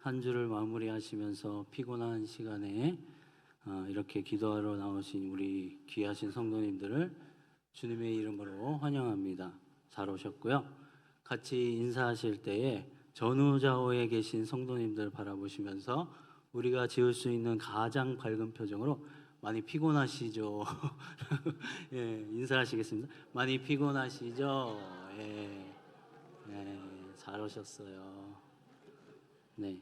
한 주를 마무리하시면서 피곤한 시간에 이렇게 기도하러 나오신 우리 귀하신 성도님들을 주님의 이름으로 환영합니다. 잘 오셨고요. 같이 인사하실 때에 전후좌우에 계신 성도님들 바라보시면서 우리가 지을 수 있는 가장 밝은 표정으로 많이 피곤하시죠? 예, 인사하시겠습니다. 많이 피곤하시죠? 예, 잘 오셨어요. 네.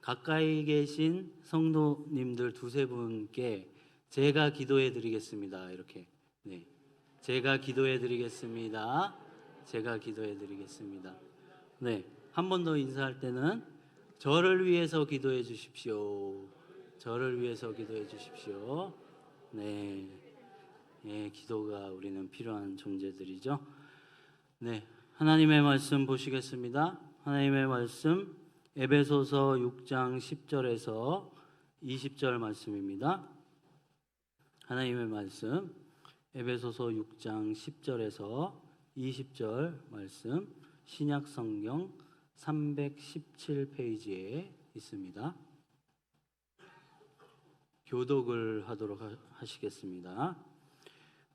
가까이 계신 성도님들 두세 분께 제가 기도해 드리겠습니다. 이렇게. 네. 제가 기도해 드리겠습니다. 제가 기도해 드리겠습니다. 네. 한 번 더 인사할 때는 저를 위해서 기도해 주십시오. 저를 위해서 기도해 주십시오. 네. 예, 기도가 우리는 필요한 존재들이죠. 네. 하나님의 말씀 보시겠습니다. 하나님의 말씀 에베소서 6장 10절에서 20절 말씀입니다. 하나님의 말씀 에베소서 6장 10절에서 20절 말씀 신약 성경 317페이지에 있습니다. 교독을 하도록 하시겠습니다.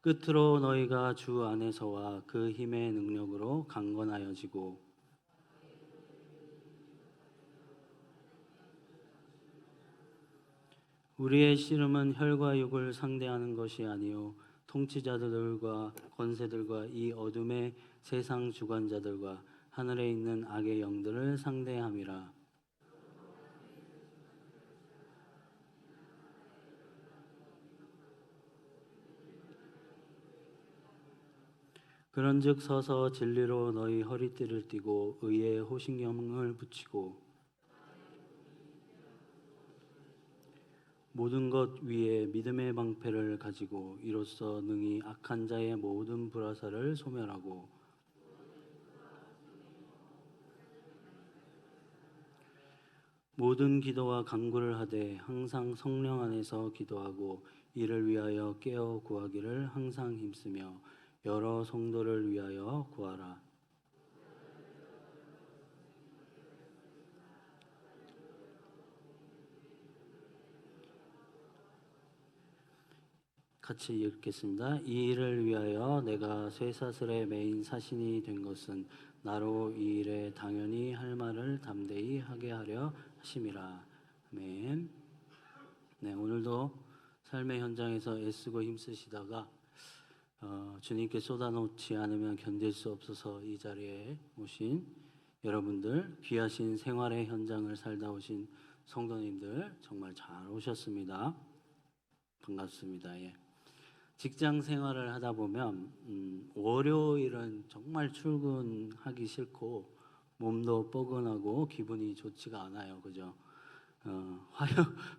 끝으로 너희가 주 안에서와 그 힘의 능력으로 강건하여지고 우리의 씨름은 혈과 육을 상대하는 것이 아니요 통치자들과 권세들과 이 어둠의 세상 주관자들과 하늘에 있는 악의 영들을 상대함이라. 그런즉 서서 진리로 너희 허리띠를 띠고 의의 호신경을 붙이고 모든 것 위에 믿음의 방패를 가지고 이로써 능히 악한 자의 모든 불화살을 소멸하고 모든 기도와 간구를 하되 항상 성령 안에서 기도하고 이를 위하여 깨어 구하기를 항상 힘쓰며 여러 성도를 위하여 구하라. 같이 읽겠습니다. 이 일을 위하여 내가 쇠사슬에 매인 사신이 된 것은 나로 이 일에 당연히 할 말을 담대히 하게 하려 하심이라. 아멘. 네, 오늘도 삶의 현장에서 애쓰고 힘쓰시다가 주님께 쏟아놓지 않으면 견딜 수 없어서 이 자리에 오신 여러분들, 귀하신 생활의 현장을 살다 오신 성도님들 정말 잘 오셨습니다. 반갑습니다. 예. 직장 생활을 하다 보면 월요일은 정말 출근하기 싫고 몸도 뻐근하고 기분이 좋지가 않아요. 그죠?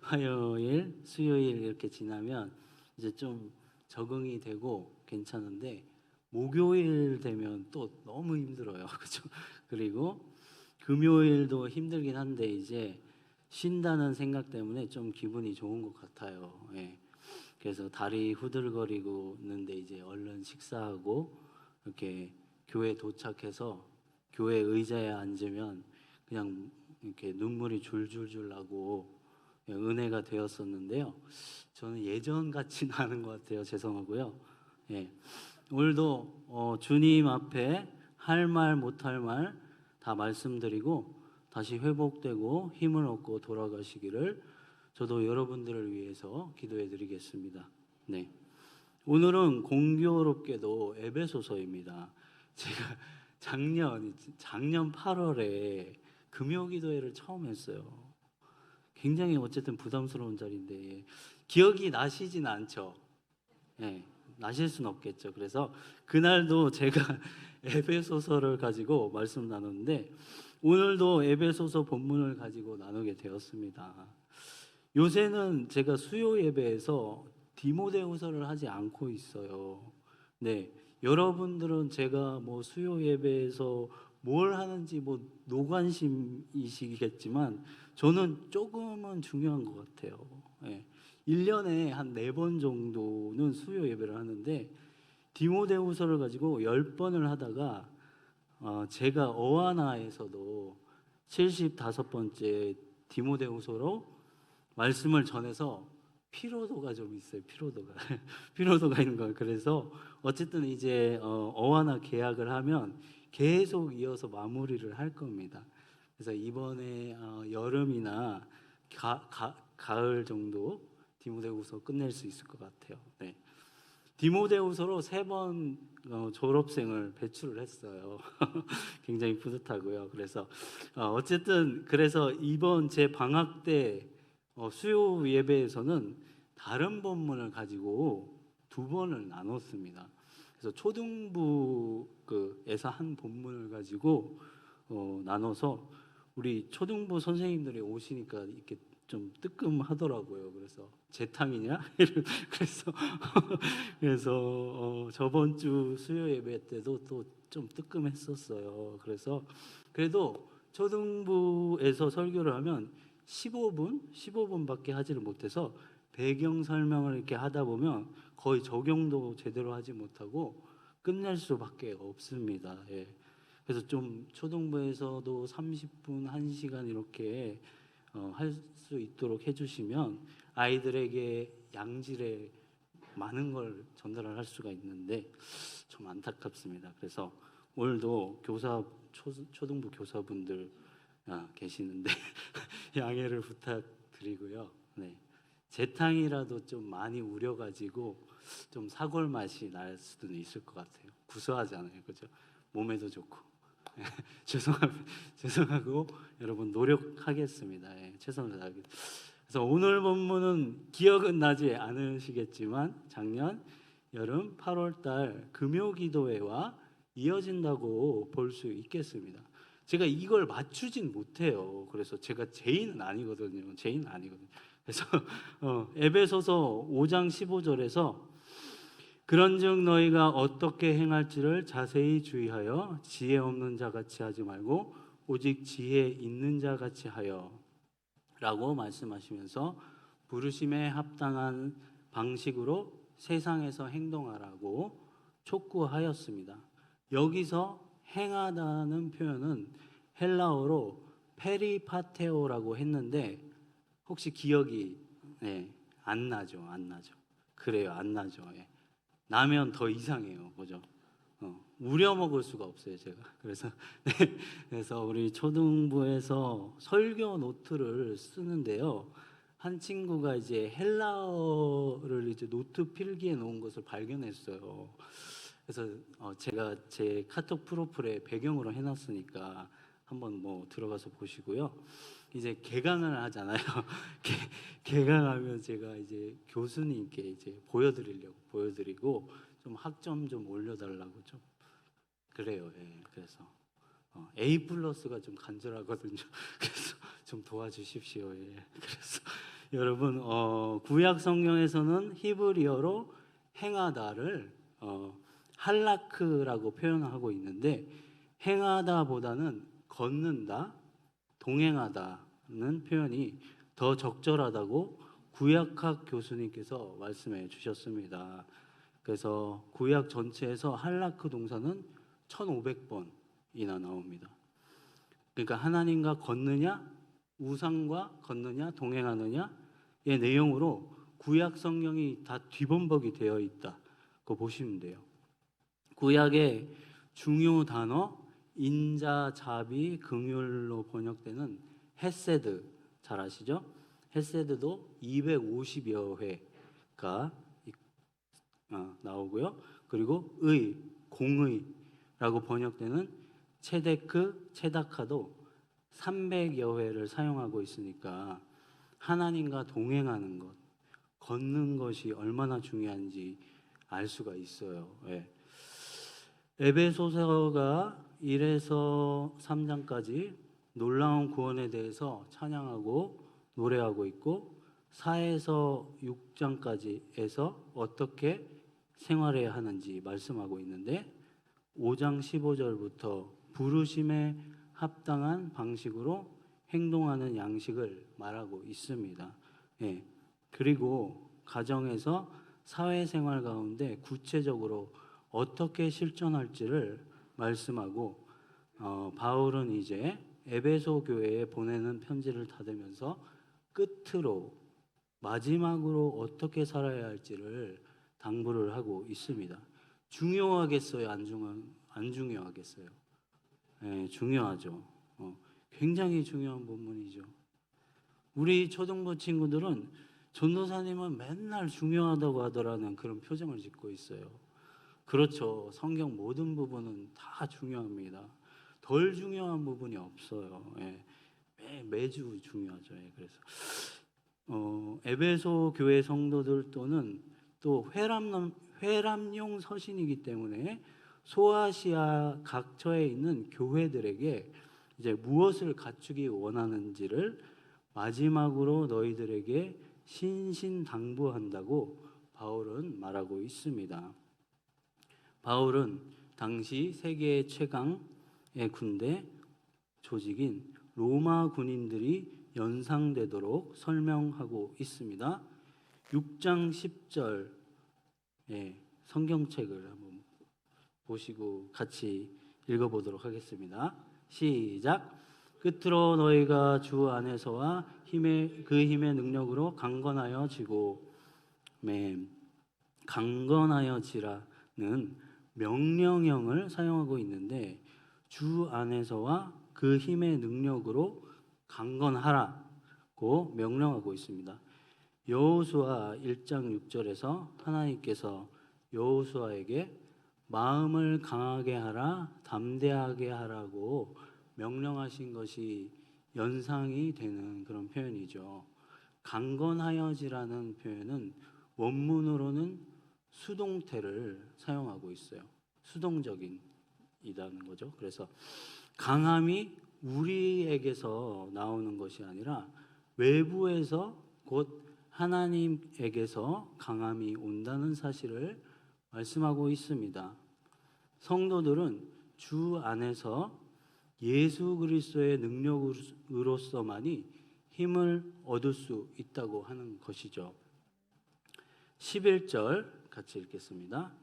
화요일, 수요일 이렇게 지나면 이제 좀 적응이 되고 괜찮은데 목요일 되면 또 너무 힘들어요. 그죠? 그리고 금요일도 힘들긴 한데 이제 쉰다는 생각 때문에 좀 기분이 좋은 것 같아요. 예. 그래서 다리 후들거리고 있는데 이제 얼른 식사하고 이렇게 교회 도착해서 교회 의자에 앉으면 그냥 이렇게 눈물이 줄줄줄 나고 은혜가 되었었는데요. 저는 예전 같지는 않은 것 같아요. 죄송하고요. 예. 오늘도 주님 앞에 할 말 못할 말 다 말씀드리고 다시 회복되고 힘을 얻고 돌아가시기를 저도 여러분들을 위해서 기도해 드리겠습니다. 네. 오늘은 공교롭게도 에베소서입니다. 제가 작년 8월에 금요기도회를 처음 했어요. 굉장히 어쨌든 부담스러운 자리인데 기억이 나시진 않죠? 네, 나실 수는 없겠죠. 그래서 그날도 제가 에베소서를 가지고 말씀 나눴는데 오늘도 에베소서 본문을 가지고 나누게 되었습니다. 요새는 제가 수요 예배에서 디모데후서를 하지 않고 있어요. 네, 여러분들은 제가 뭐 수요 예배에서 뭘 하는지 뭐 노관심이시겠지만 저는 조금은 중요한 것 같아요. 네, 1년에 한 4번 정도는 수요 예배를 하는데 디모데후서를 가지고 10번을 하다가 제가 어하나에서도 75번째 디모데후서로 말씀을 전해서 피로도가 좀 있어요. 피로도가 피로도가 있는 거예요. 그래서 어쨌든 이제 어와나 계약을 하면 계속 이어서 마무리를 할 겁니다. 그래서 이번에 여름이나 가을 정도 디모데후서 끝낼 수 있을 것 같아요. 네. 디모데후서로 3번 졸업생을 배출을 했어요. 굉장히 뿌듯하고요. 그래서 어쨌든 그래서 이번 제 방학 때 수요 예배에서는 다른 본문을 가지고 2번을 나눴습니다. 그래서 초등부에서 한 본문을 가지고 나눠서 우리 초등부 선생님들이 오시니까 이렇게 좀 뜨끔하더라고요. 그래서 재탕이냐? 그래서 저번 주 수요 예배 때도 또 좀 뜨끔했었어요. 그래서 그래도 초등부에서 설교를 하면 15분밖에 하지를 못해서 배경 설명을 이렇게 하다 보면 거의 적용도 제대로 하지 못하고 끝낼 수밖에 없습니다. 예. 그래서 좀 초등부에서도 30분, 1시간 이렇게 할 수 있도록 해주시면 아이들에게 양질의 많은 걸 전달할 수가 있는데 좀 안타깝습니다. 그래서 오늘도 초등부 교사분들 계시는데 양해를 부탁드리고요. 네. 재탕이라도 좀 많이 우려가지고 좀 사골 맛이 날 수도 있을 것 같아요. 구수하잖아요, 그죠? 몸에도 좋고. 죄송하고 여러분 노력하겠습니다. 예, 최선을 다하겠습니다. 그래서 오늘 본문은 기억은 나지 않으시겠지만 작년 여름 8월달 금요기도회와 이어진다고 볼 수 있겠습니다. 제가 이걸 맞추진 못해요. 그래서 제가 죄인은 아니거든요. 그래서 에베소서 5장 15절에서 그런즉 너희가 어떻게 행할지를 자세히 주의하여 지혜 없는 자 같이 하지 말고 오직 지혜 있는 자 같이 하여 라고 말씀하시면서 부르심에 합당한 방식으로 세상에서 행동하라고 촉구하였습니다. 여기서 행하다는 표현은 헬라어로 페리파테오라고 했는데 혹시 기억이 안 나죠? 그래요, 안 나죠. 예. 나면 더 이상해요, 그죠? 우려 먹을 수가 없어요, 제가. 그래서 우리 초등부에서 설교 노트를 쓰는데요. 한 친구가 이제 헬라어를 이제 노트 필기해 놓은 것을 발견했어요. 그래서 제가 제 카톡 프로필에 배경으로 해놨으니까 한번 뭐 들어가서 보시고요. 이제 개강을 하잖아요. 개강하면 제가 이제 교수님께 이제 보여드리고 좀 학점 좀 올려달라고 좀 그래요. 예. 그래서 A 플러스가 좀 간절하거든요. 그래서 좀 도와주십시오. 예. 그래서 여러분 구약 성경에서는 히브리어로 행하다를 할라크라고 표현하고 있는데 행하다보다는 걷는다, 동행하다는 표현이 더 적절하다고 구약학 교수님께서 말씀해 주셨습니다. 그래서 구약 전체에서 할라크 동사는 1500번이나 나옵니다. 그러니까 하나님과 걷느냐, 우상과 걷느냐, 동행하느냐의 내용으로 구약 성경이 다 뒤범벅이 되어 있다고 보시면 돼요. 구약의 중요 단어 인자, 자비, 긍휼로 번역되는 헤세드 잘 아시죠? 헤세드도 250여 회가 나오고요. 그리고 공의라고 번역되는 체데크, 체다카도 300여 회를 사용하고 있으니까 하나님과 동행하는 것, 걷는 것이 얼마나 중요한지 알 수가 있어요. 예. 에베소서가 1에서 3장까지 놀라운 구원에 대해서 찬양하고 노래하고 있고 4에서 6장까지에서 어떻게 생활해야 하는지 말씀하고 있는데 5장 15절부터 부르심에 합당한 방식으로 행동하는 양식을 말하고 있습니다. 예. 그리고 가정에서 사회생활 가운데 구체적으로 어떻게 실천할지를 말씀하고 바울은 이제 에베소 교회에 보내는 편지를 닫으면서 끝으로 마지막으로 어떻게 살아야 할지를 당부를 하고 있습니다. 중요하겠어요? 안 중요하겠어요? 네, 중요하죠. 굉장히 중요한 본문이죠. 우리 초등부 친구들은 전도사님은 맨날 중요하다고 하더라는 그런 표정을 짓고 있어요. 그렇죠. 성경 모든 부분은 다 중요합니다. 덜 중요한 부분이 없어요. 예. 매주 중요하죠. 예. 그래서 에베소 교회 성도들 또는 또 회람용 서신이기 때문에 소아시아 각처에 있는 교회들에게 이제 무엇을 갖추기 원하는지를 마지막으로 너희들에게 신신당부한다고 바울은 말하고 있습니다. 바울은 당시 세계 최강의 군대 조직인 로마 군인들이 연상되도록 설명하고 있습니다. 6장 10절 성경책을 한번 보시고 같이 읽어보도록 하겠습니다. 시작. 끝으로 너희가 주 안에서와 그 힘의 능력으로 강건하여지고 강건하여지라는 명령형을 사용하고 있는데 주 안에서와 그 힘의 능력으로 강건하라고 명령하고 있습니다. 여호수아 1장 6절에서 하나님께서 여호수아에게 마음을 강하게 하라, 담대하게 하라고 명령하신 것이 연상이 되는 그런 표현이죠. 강건하여지라는 표현은 원문으로는 수동태를 사용하고 있어요. 수동적인 이라는 거죠. 그래서 강함이 우리에게서 나오는 것이 아니라 외부에서 곧 하나님에게서 강함이 온다는 사실을 말씀하고 있습니다. 성도들은 주 안에서 예수 그리스도의 능력으로서만이 힘을 얻을 수 있다고 하는 것이죠. 11절 같이 읽겠습니다.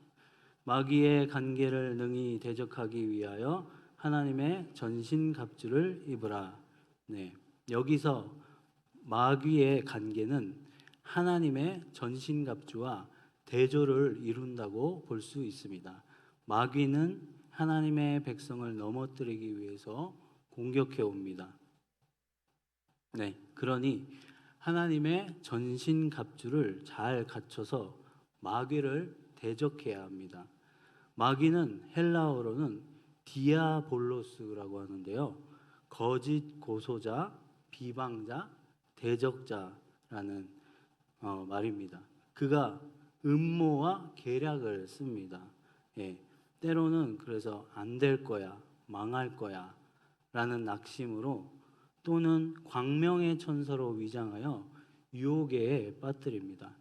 마귀의 간계를 능히 대적하기 위하여 하나님의 전신갑주를 입으라. 네, 여기서 마귀의 간계는 하나님의 전신갑주와 대조를 이룬다고 볼 수 있습니다. 마귀는 하나님의 백성을 넘어뜨리기 위해서 공격해 옵니다. 네, 그러니 하나님의 전신갑주를 잘 갖춰서 마귀를 대적해야 합니다. 마귀는 헬라어로는 디아볼로스라고 하는데요. 거짓 고소자, 비방자, 대적자라는 말입니다. 그가 음모와 계략을 씁니다. 예, 때로는 그래서 안 될 거야, 망할 거야 라는 낙심으로 또는 광명의 천사로 위장하여 유혹에 빠뜨립니다.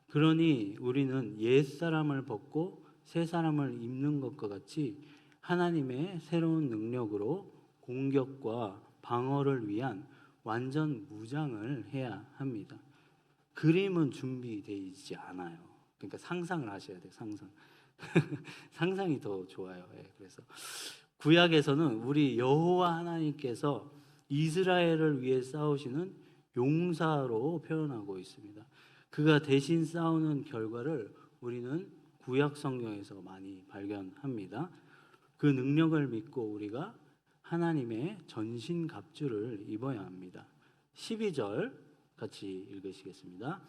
그러니 우리는 옛사람을 벗고 새사람을 입는 것과 같이 하나님의 새로운 능력으로 공격과 방어를 위한 완전 무장을 해야 합니다. 그림은 준비되어 있지 않아요. 그러니까 상상을 하셔야 돼요. 상상이 더 좋아요. 그래서 구약에서는 우리 여호와 하나님께서 이스라엘을 위해 싸우시는 용사로 표현하고 있습니다. 그가 대신 싸우는 결과를 우리는 구약 성경에서 많이 발견합니다. 그 능력을 믿고 우리가 하나님의 전신갑주를 입어야 합니다. 12절 같이 읽으시겠습니다.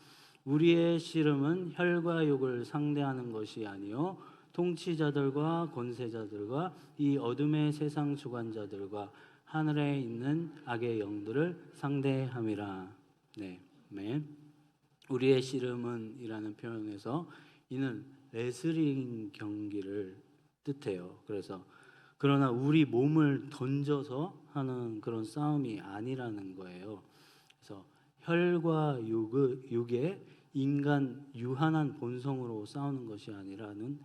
우리의 씨름은 혈과 육을 상대하는 것이 아니요 통치자들과 권세자들과 이 어둠의 세상 주관자들과 하늘에 있는 악의 영들을 상대함이라. 네, 아멘. 우리의 씨름은 이라는 표현에서 이는 레슬링 경기를 뜻해요. 그래서 그러나 우리 몸을 던져서 하는 그런 싸움이 아니라는 거예요. 그래서 혈과 육의 인간 유한한 본성으로 싸우는 것이 아니라는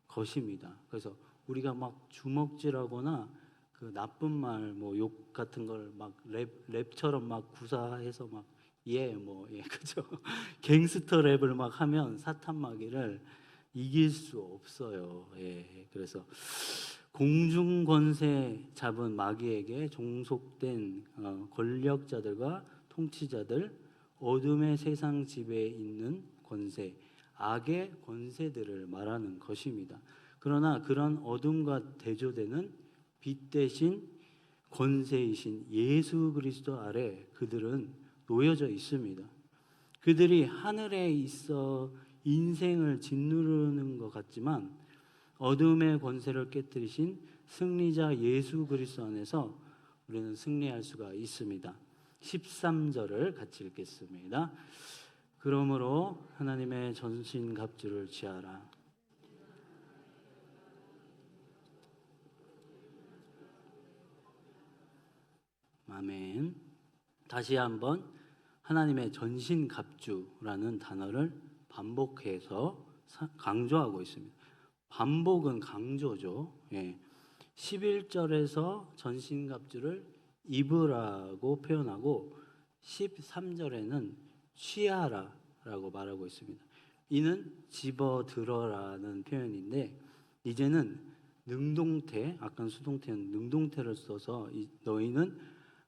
것입니다. 그래서 우리가 막 주먹질하거나 그 나쁜 말, 뭐 욕 같은 걸 막 랩처럼 막 구사해서 막 그죠? 갱스터 랩을 막 하면 사탄 마귀를 이길 수 없어요. 그래서 공중 권세 잡은 마귀에게 종속된 권력자들과 통치자들, 어둠의 세상 지배에 있는 권세, 악의 권세들을 말하는 것입니다. 그러나 그런 어둠과 대조되는 빛 대신 권세이신 예수 그리스도 아래 그들은 놓여져 있습니다. 그들이 하늘에 있어 인생을 짓누르는 것 같지만 어둠의 권세를 깨뜨리신 승리자 예수 그리스도 안에서 우리는 승리할 수가 있습니다. 13절을 같이 읽겠습니다. 그러므로 하나님의 전신갑주를 취하라. 아멘. 다시 한번 하나님의 전신갑주라는 단어를 반복해서 강조하고 있습니다. 반복은 강조죠. 11절에서 전신갑주를 입으라고 표현하고 13절에는 취하라라고 말하고 있습니다. 이는 집어들어라는 표현인데 이제는 능동태, 아까 수동태는 능동태를 써서 너희는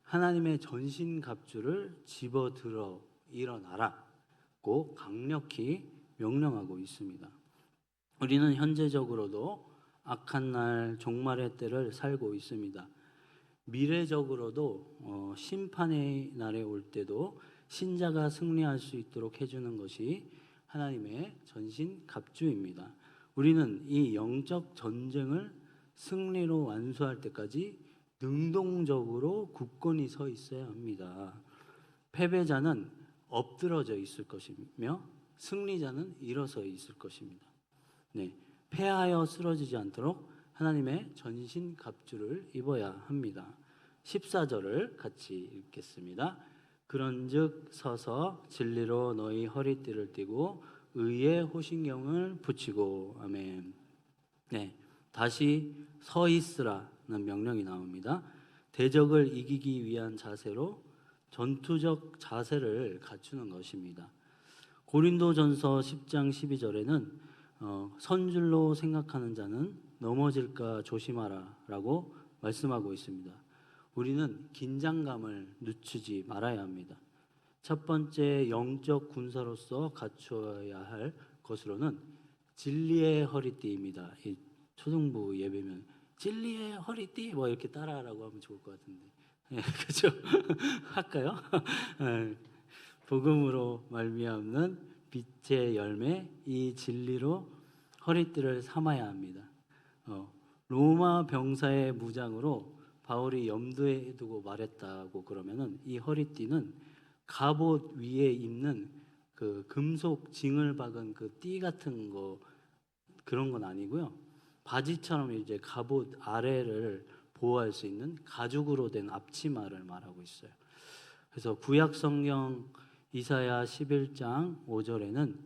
하나님의 전신갑주를 집어들어 일어나라고 강력히 명령하고 있습니다. 우리는 현재적으로도 악한 날 종말의 때를 살고 있습니다. 미래적으로도 심판의 날에 올 때도 신자가 승리할 수 있도록 해주는 것이 하나님의 전신갑주입니다. 우리는 이 영적 전쟁을 승리로 완수할 때까지 능동적으로 굳건히 서 있어야 합니다. 패배자는 엎드러져 있을 것이며 승리자는 일어서 있을 것입니다. 패하여 쓰러지지 않도록 하나님의 전신갑주를 입어야 합니다. 14절을 같이 읽겠습니다. 그런즉 서서 진리로 너희 허리띠를 띠고 의의 호신경을 붙이고. 아멘. 다시 서 있으라는 명령이 나옵니다. 대적을 이기기 위한 자세로 전투적 자세를 갖추는 것입니다. 고린도전서 10장 12절에는 선줄로 생각하는 자는 넘어질까 조심하라 라고 말씀하고 있습니다. 우리는 긴장감을 늦추지 말아야 합니다. 첫 번째 영적 군사로서 갖추어야 할 것으로는 진리의 허리띠입니다. 이 초등부 예배면 진리의 허리띠 뭐 이렇게 따라하라고 하면 좋을 것 같은데, 그렇죠? 할까요? 복음으로 말미암는 빛의 열매, 이 진리로 허리띠를 삼아야 합니다. 로마 병사의 무장으로 바울이 염두에 두고 말했다고 그러면은 이 허리띠는 갑옷 위에 입는 그 금속 징을 박은 그 띠 같은 거 그런 건 아니고요. 바지처럼 이제 갑옷 아래를 보호할 수 있는 가죽으로 된 앞치마를 말하고 있어요. 그래서 구약 성경 이사야 11장 5절에는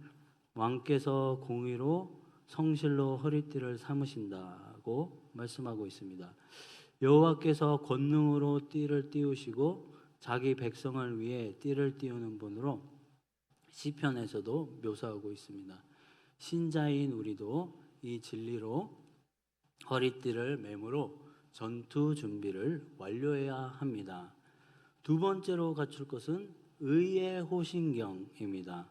왕께서 공의로 성실로 허리띠를 삼으신다고 말씀하고 있습니다. 여호와께서 권능으로 띠를 띄우시고 자기 백성을 위해 띠를 띄우는 분으로 시편에서도 묘사하고 있습니다. 신자인 우리도 이 진리로 허리띠를 매무로 전투 준비를 완료해야 합니다. 두 번째로 갖출 것은 의의 호신경입니다.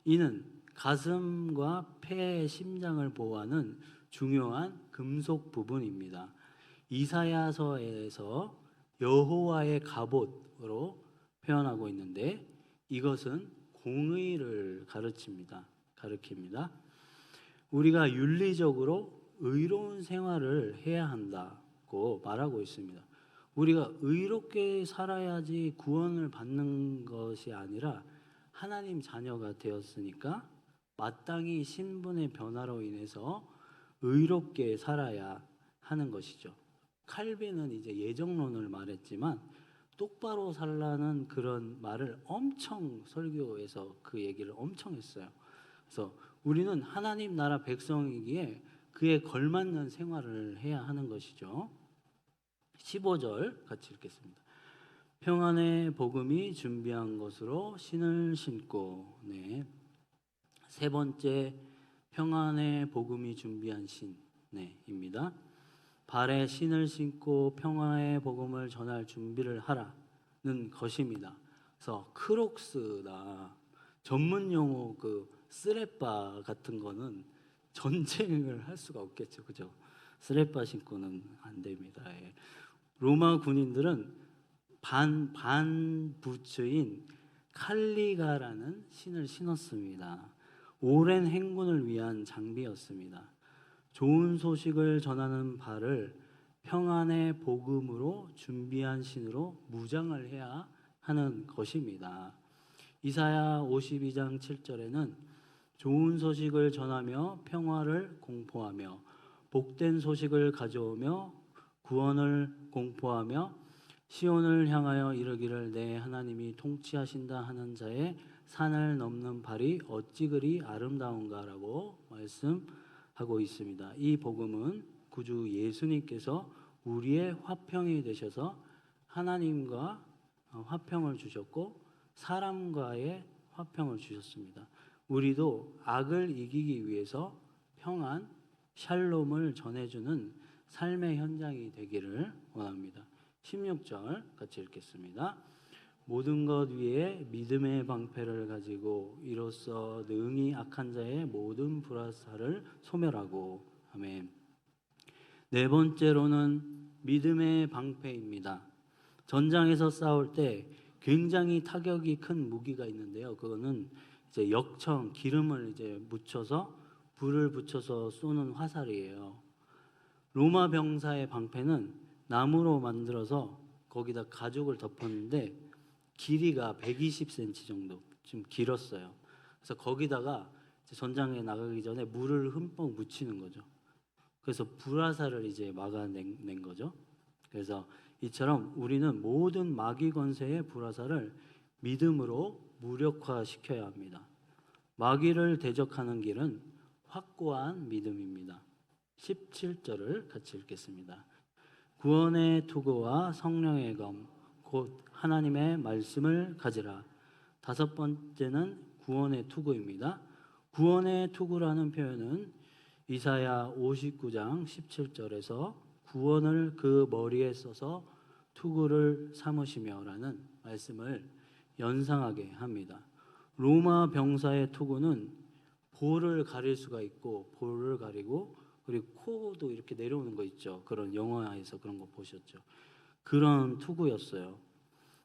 이는 가슴과 폐의 심장을 보호하는 중요한 금속 부분입니다. 이사야서에서 여호와의 갑옷으로 표현하고 있는데 이것은 공의를 가르칩니다. 우리가 윤리적으로 의로운 생활을 해야 한다고 말하고 있습니다. 우리가 의롭게 살아야지 구원을 받는 것이 아니라 하나님 자녀가 되었으니까 마땅히 신분의 변화로 인해서 의롭게 살아야 하는 것이죠. 칼빈은 이제 예정론을 말했지만 똑바로 살라는 그런 말을 엄청 설교에서 그 얘기를 엄청 했어요. 그래서 우리는 하나님 나라 백성이기에 그에 걸맞는 생활을 해야 하는 것이죠. 15절 같이 읽겠습니다. 평안의 복음이 준비한 것으로 신을 신고. 세 번째 평안의 복음이 준비한 신입니다. 발에 신을 신고 평화의 복음을 전할 준비를 하라는 것입니다. 그래서 크록스나 전문 용어 그 쓰레빠 같은 거는 전쟁을 할 수가 없겠죠, 그죠? 쓰레빠 신고는 안 됩니다. 예. 로마 군인들은 반부츠인 칼리가라는 신을 신었습니다. 오랜 행군을 위한 장비였습니다. 좋은 소식을 전하는 발을 평안의 복음으로 준비한 신으로 무장을 해야 하는 것입니다. 이사야 52장 7절에는 좋은 소식을 전하며 평화를 공포하며 복된 소식을 가져오며 구원을 공포하며 시온을 향하여 이르기를 내 하나님이 통치하신다 하는 자의 산을 넘는 발이 어찌 그리 아름다운가라고 말씀하고 있습니다. 이 복음은 구주 예수님께서 우리의 화평이 되셔서 하나님과 화평을 주셨고 사람과의 화평을 주셨습니다. 우리도 악을 이기기 위해서 평안, 샬롬을 전해주는 삶의 현장이 되기를 원합니다. 16절 같이 읽겠습니다. 모든 것 위에 믿음의 방패를 가지고 이로써 능히 악한 자의 모든 불화살을 소멸하고. 아멘. 네 번째로는 믿음의 방패입니다. 전장에서 싸울 때 굉장히 타격이 큰 무기가 있는데요. 그거는 이제 역청, 기름을 이제 묻혀서 불을 붙여서 쏘는 화살이에요. 로마 병사의 방패는 나무로 만들어서 거기다 가죽을 덮었는데 길이가 120cm 정도 좀 길었어요. 그래서 거기다가 전장에 나가기 전에 물을 흠뻑 묻히는 거죠. 그래서 불화살을 이제 막아낸 거죠. 그래서 이처럼 우리는 모든 마귀 권세의 불화살을 믿음으로 무력화시켜야 합니다. 마귀를 대적하는 길은 확고한 믿음입니다. 17절을 같이 읽겠습니다. 구원의 투구와 성령의 검, 곧 하나님의 말씀을 가지라. 다섯 번째는 구원의 투구입니다. 구원의 투구라는 표현은 이사야 59장 17절에서 구원을 그 머리에 써서 투구를 삼으시며라는 말씀을 연상하게 합니다. 로마 병사의 투구는 볼을 가릴 수가 있고 볼을 가리고 그리고 코도 이렇게 내려오는 거 있죠. 그런 영화에서 그런 거 보셨죠. 그런 투구였어요.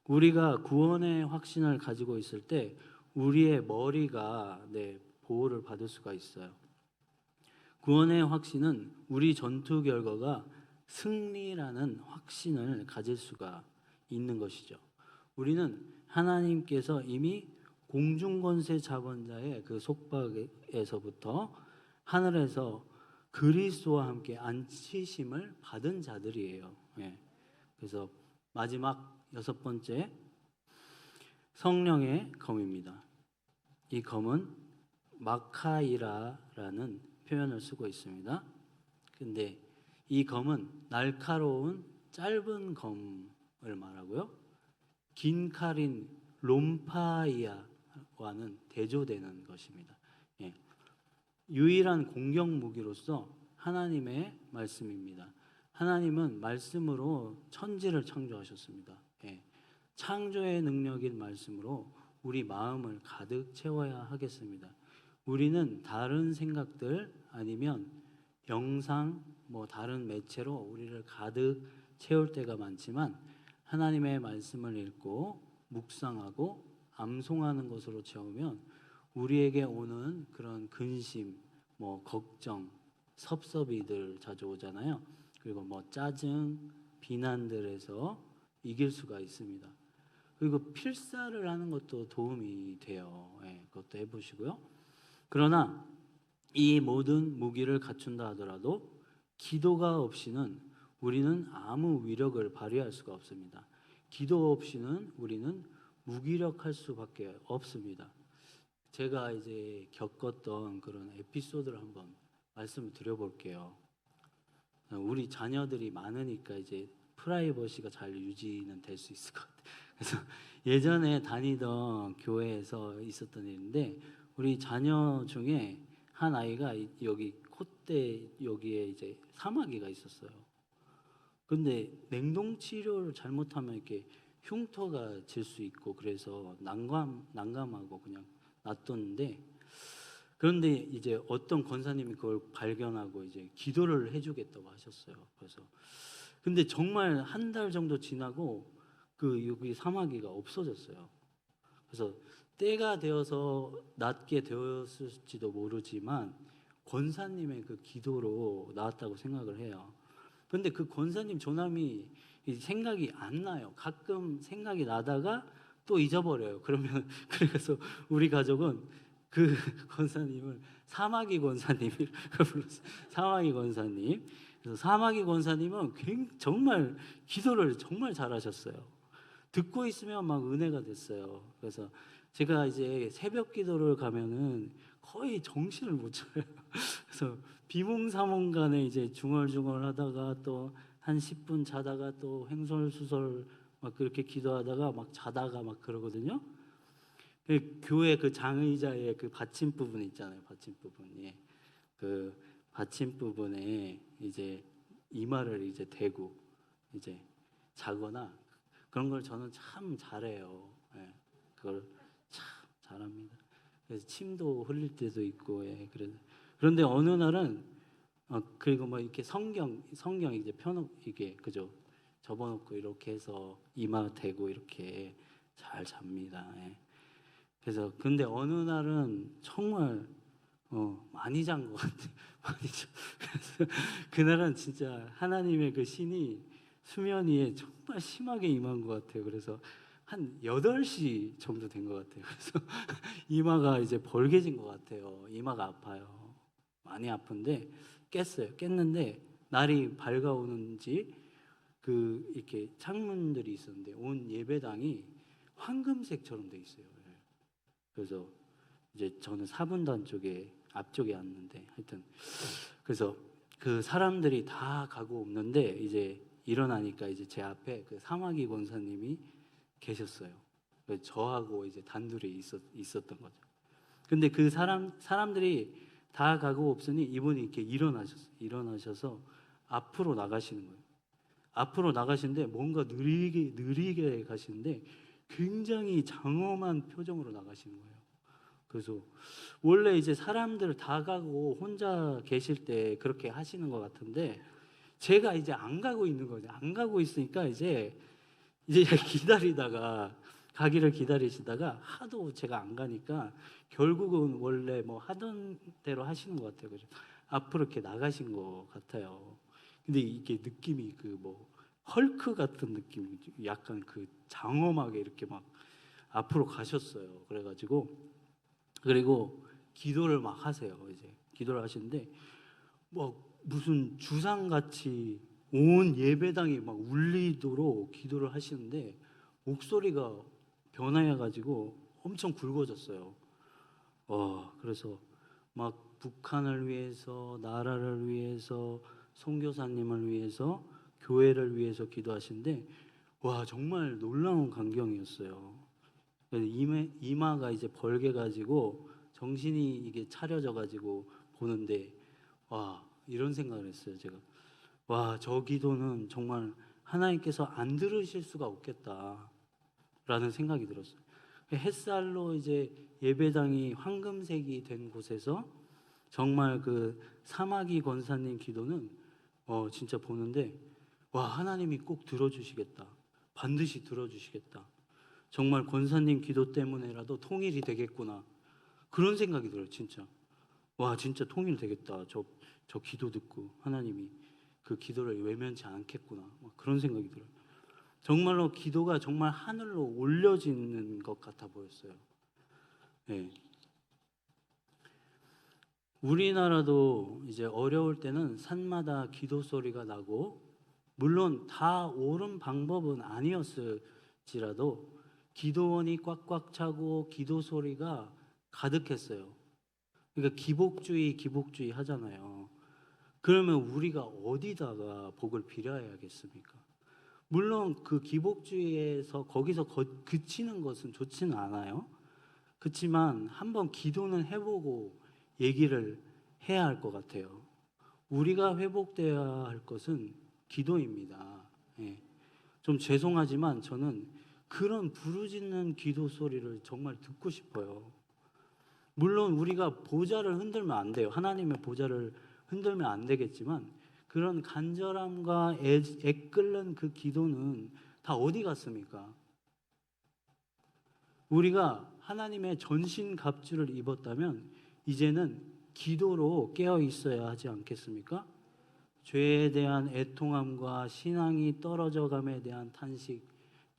우리가 구원의 확신을 가지고 있을 때 우리의 머리가 보호를 받을 수가 있어요. 구원의 확신은 우리 전투 결과가 승리라는 확신을 가질 수가 있는 것이죠. 우리는 하나님께서 이미 공중권세 자본자의 그 속박에서부터 하늘에서 그리스도와 함께 앉히심을 받은 자들이에요. 예. 그래서 마지막 여섯 번째 성령의 검입니다. 이 검은 마카이라라는 표현을 쓰고 있습니다. 근데 이 검은 날카로운 짧은 검을 말하고요. 긴 칼인 롬파이아와는 대조되는 것입니다. 예. 유일한 공격 무기로서 하나님의 말씀입니다. 하나님은 말씀으로 천지를 창조하셨습니다. 예. 창조의 능력인 말씀으로 우리 마음을 가득 채워야 하겠습니다. 우리는 다른 생각들 아니면 영상, 다른 매체로 우리를 가득 채울 때가 많지만 하나님의 말씀을 읽고 묵상하고 암송하는 것으로 채우면 우리에게 오는 그런 근심, 걱정, 섭섭이들 자주 오잖아요. 그리고 짜증, 비난들에서 이길 수가 있습니다. 그리고 필사를 하는 것도 도움이 돼요. 예, 그것도 해보시고요. 그러나 이 모든 무기를 갖춘다 하더라도 기도가 없이는 우리는 아무 위력을 발휘할 수가 없습니다. 기도 없이는 우리는 무기력할 수밖에 없습니다. 제가 이제 겪었던 그런 에피소드를 한번 말씀을 드려볼게요. 우리 자녀들이 많으니까 이제 프라이버시가 잘 유지는 될 수 있을 것 같아요. 그래서 예전에 다니던 교회에서 있었던 일인데 우리 자녀 중에 한 아이가 여기 콧대 여기에 이제 사마귀가 있었어요. 근데 냉동 치료를 잘못하면 이렇게 흉터가 질 수 있고 그래서 난감하고 그냥 놔뒀는데, 그런데 이제 어떤 권사님이 그걸 발견하고 이제 기도를 해주겠다고 하셨어요. 그래서 근데 정말 한 달 정도 지나고 그 여기 사마귀가 없어졌어요. 그래서 때가 되어서 낫게 되었을지도 모르지만 권사님의 그 기도로 나았다고 생각을 해요. 근데 그 권사님 조남이 생각이 안 나요. 가끔 생각이 나다가 또 잊어버려요. 그러면 그래서 우리 가족은 그 권사님을 사마귀 권사님이라고 불렀어요. 사마귀 권사님. 그래서 사마귀 권사님은 정말 기도를 정말 잘하셨어요. 듣고 있으면 막 은혜가 됐어요. 그래서 제가 이제 새벽 기도를 가면은 거의 정신을 못 차려요. 그래서 비몽사몽간에 이제 중얼중얼 하다가 또 한 10분 자다가 또 횡설수설 막 그렇게 기도하다가 막 자다가 막 그러거든요. 그 교회 그 장의자의 그 받침 부분 있잖아요. 받침 부분이 그 받침 부분에 이제 이마를 이제 대고 이제 자거나 그런 걸 저는 참 잘해요. 예, 그걸 참 잘합니다. 그래서 침도 흘릴 때도 있고, 예, 그런데 어느 날은 그리고 뭐 이렇게 성경 이제 펴놓고 이게 그죠, 접어놓고 이렇게 해서 이마 대고 이렇게 잘 잡니다. 예. 그래서 근데 어느 날은 정말 많이 잔 것 같아요. 많이 잔. 그래서 그날은 진짜 하나님의 그 신이 수면 위에 정말 심하게 임한 것 같아요. 그래서 한 8시 정도 된 것 같아요. 그래서 이마가 이제 벌게진 것 같아요. 이마가 아파요. 많이 아픈데 깼는데 날이 밝아오는지 그 이렇게 창문들이 있었는데 온 예배당이 황금색처럼 돼 있어요. 예. 그래서 이제 저는 4분단 쪽에 앞쪽에 앉는데 하여튼 그래서 그 사람들이 다 가고 없는데 이제 일어나니까 이제 제 앞에 그 사마귀 권사님이 계셨어요. 그래서 저하고 이제 단둘이 있었던 거죠. 근데 그 사람들이 다 가고 없으니 이분이 이렇게 일어나셔서 앞으로 나가시는 거예요. 앞으로 나가시는데 뭔가 느리게 가시는데 굉장히 장엄한 표정으로 나가시는 거예요. 그래서 원래 이제 사람들 다 가고 혼자 계실 때 그렇게 하시는 것 같은데 제가 이제 안 가고 있는 거죠. 안 가고 있으니까 이제 기다리다가 가기를 기다리시다가 하도 제가 안 가니까 결국은 원래 뭐 하던 대로 하시는 것 같아요. 그죠? 앞으로 이렇게 나가신 것 같아요. 근데 이게 느낌이 그 뭐 헐크 같은 느낌, 약간 그 장엄하게 이렇게 막 앞으로 가셨어요. 그리고 기도를 막 하세요. 이제 기도를 하시는데 뭐 무슨 주상같이 온 예배당이 막 울리도록 기도를 하시는데 목소리가 변해가지고 엄청 굵어졌어요. 그래서 막 북한을 위해서, 나라를 위해서, 선교사님을 위해서, 교회를 위해서 기도하시는데 와 정말 놀라운 광경이었어요. 이마가 이제 벌게 가지고 정신이 이게 차려져 가지고 보는데 와 이런 생각을 했어요. 제가 와 저 기도는 정말 하나님께서 안 들으실 수가 없겠다라는 생각이 들었어요. 햇살로 이제 예배당이 황금색이 된 곳에서 정말 그 사마귀 권사님 기도는 진짜 보는데 와 하나님이 꼭 들어주시겠다, 반드시 들어주시겠다, 정말 권사님 기도 때문에라도 통일이 되겠구나 그런 생각이 들어요. 진짜 와 진짜 통일 되겠다. 저 기도 듣고 하나님이 그 기도를 외면치 않겠구나 그런 생각이 들어요. 정말로 기도가 정말 하늘로 올려지는 것 같아 보였어요. 네. 우리나라도 이제 어려울 때는 산마다 기도 소리가 나고 물론 다 옳은 방법은 아니었을지라도 기도원이 꽉꽉 차고 기도 소리가 가득했어요. 그러니까 기복주의 하잖아요. 그러면 우리가 어디다가 복을 빌어야겠습니까? 물론 그 기복주의에서 거기서 그치는 것은 좋지는 않아요. 그렇지만 한번 기도는 해보고 얘기를 해야 할 것 같아요. 우리가 회복되어야 할 것은 기도입니다. 예. 좀 죄송하지만 저는 그런 부르짖는 기도 소리를 정말 듣고 싶어요. 물론 우리가 보좌를 흔들면 안 돼요. 하나님의 보좌를 흔들면 안 되겠지만 그런 간절함과 애끓는 그 기도는 다 어디 갔습니까? 우리가 하나님의 전신갑주를 입었다면 이제는 기도로 깨어 있어야 하지 않겠습니까? 죄에 대한 애통함과 신앙이 떨어져감에 대한 탄식,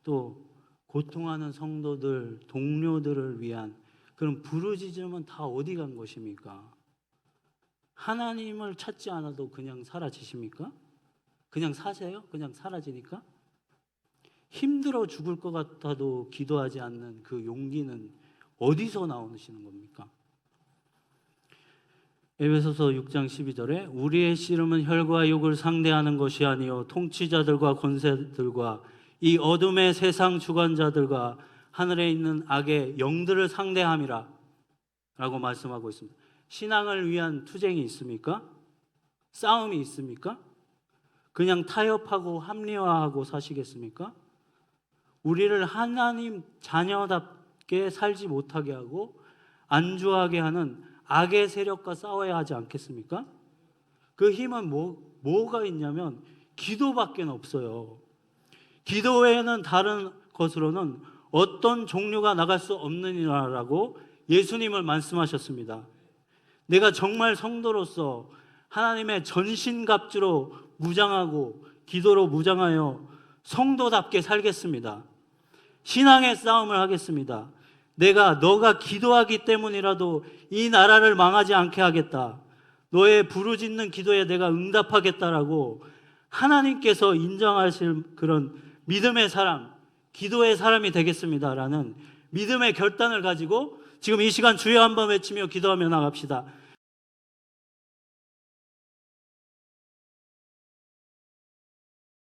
또 고통하는 성도들, 동료들을 위한 그런 부르짖음은 다 어디 간 것입니까? 하나님을 찾지 않아도 그냥 사라지십니까? 그냥 사세요? 그냥 사라지니까? 힘들어 죽을 것 같아도 기도하지 않는 그 용기는 어디서 나오시는 겁니까? 에베소서 6장 12절에 우리의 씨름은 혈과 육을 상대하는 것이 아니요 통치자들과 권세들과 이 어둠의 세상 주관자들과 하늘에 있는 악의 영들을 상대함이라 라고 말씀하고 있습니다. 신앙을 위한 투쟁이 있습니까? 싸움이 있습니까? 그냥 타협하고 합리화하고 사시겠습니까? 우리를 하나님 자녀답게 살지 못하게 하고 안주하게 하는 악의 세력과 싸워야 하지 않겠습니까? 그 힘은 뭐가 있냐면 기도밖에 없어요. 기도 외에는 다른 것으로는 어떤 종류가 나갈 수 없느니라라고 예수님을 말씀하셨습니다. 내가 정말 성도로서 하나님의 전신갑주로 무장하고 기도로 무장하여 성도답게 살겠습니다. 신앙의 싸움을 하겠습니다. 너가 기도하기 때문이라도 이 나라를 망하지 않게 하겠다. 너의 부르짖는 기도에 내가 응답하겠다라고 하나님께서 인정하실 그런 믿음의 사람, 기도의 사람이 되겠습니다라는 믿음의 결단을 가지고 지금 이 시간 주여 한번 외치며 기도하며 나갑시다.